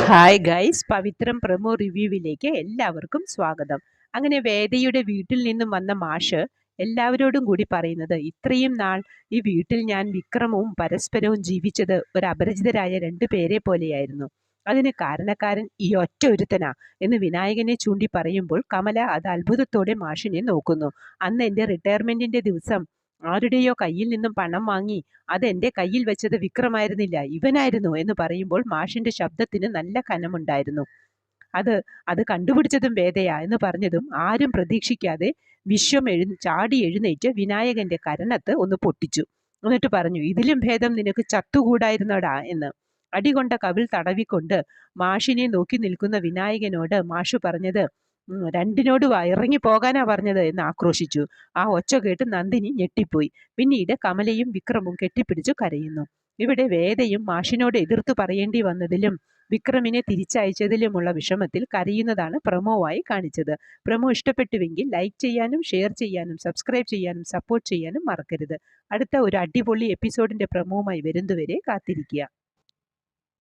Hi guys, പവിത്രം promo റിവ്യൂവിലേക്ക് എല്ലാവർക്കും സ്വാഗതം. അങ്ങനെ വേദയുടെ വീട്ടിൽ നിന്നും വന്ന മാഷ് എല്ലാവരോടും കൂടി പറയുന്നത്, ഇത്രയും നാൾ ഈ വീട്ടിൽ ഞാൻ വിക്രമവും പരസ്പരവും ജീവിച്ചത് ഒരു അപരിചിതരായ രണ്ടു പേരെ പോലെയായിരുന്നു. അതിന് കാരണക്കാരൻ ഈ ഒറ്റ ഒരുത്തനാ എന്ന് വിനായകനെ ചൂണ്ടി പറയുമ്പോൾ കമല അത് അത്ഭുതത്തോടെ മാഷിനെ നോക്കുന്നു. അന്ന് എൻ്റെ റിട്ടയർമെന്റിന്റെ ദിവസം ആരുടെയോ കയ്യിൽ നിന്നും പണം വാങ്ങി അതെന്റെ കയ്യിൽ വെച്ചത് വിക്രമായിരുന്നില്ല, ഇവനായിരുന്നു എന്ന് പറയുമ്പോൾ മാഷിന്റെ ശബ്ദത്തിന് നല്ല കനമുണ്ടായിരുന്നു. അത് അത് കണ്ടുപിടിച്ചതും വേദയാ എന്ന് പറഞ്ഞതും ആരും പ്രതീക്ഷിക്കാതെ വിശ്വം ചാടി എഴുന്നേറ്റ് വിനായകന്റെ കരണത്ത് ഒന്ന് പൊട്ടിച്ചു. എന്നിട്ട് പറഞ്ഞു, ഇതിലും ഭേദം നിനക്ക് ചത്തുകൂടായിരുന്നടാ എന്ന്. അടികൊണ്ട കവിൾ തടവിക്കൊണ്ട് മാഷിനെ നോക്കി നിൽക്കുന്ന വിനായകനോട് മാഷു പറഞ്ഞത്, രണ്ടിനോട് ഇറങ്ങി പോകാനാ പറഞ്ഞത് എന്ന് ആക്രോശിച്ചു. ആ ഒച്ച കേട്ട് നന്ദിനി ഞെട്ടിപ്പോയി. പിന്നീട് കമലയും വിക്രമും കെട്ടിപ്പിടിച്ചു കരയുന്നു. ഇവിടെ വേദയും മാഷിനോട് എതിർത്തു പറയേണ്ടി വന്നതിലും വിക്രമിനെ തിരിച്ചയച്ചതിലുമുള്ള വിഷമത്തിൽ കരയുന്നതാണ് പ്രമോവായി കാണിച്ചത്. പ്രമോ ഇഷ്ടപ്പെട്ടുവെങ്കിൽ ലൈക്ക് ചെയ്യാനും ഷെയർ ചെയ്യാനും സബ്സ്ക്രൈബ് ചെയ്യാനും സപ്പോർട്ട് ചെയ്യാനും മറക്കരുത്. അടുത്ത ഒരു അടിപൊളി എപ്പിസോഡിന്റെ പ്രമോവുമായി വരുന്നതുവരെ കാത്തിരിക്കുക.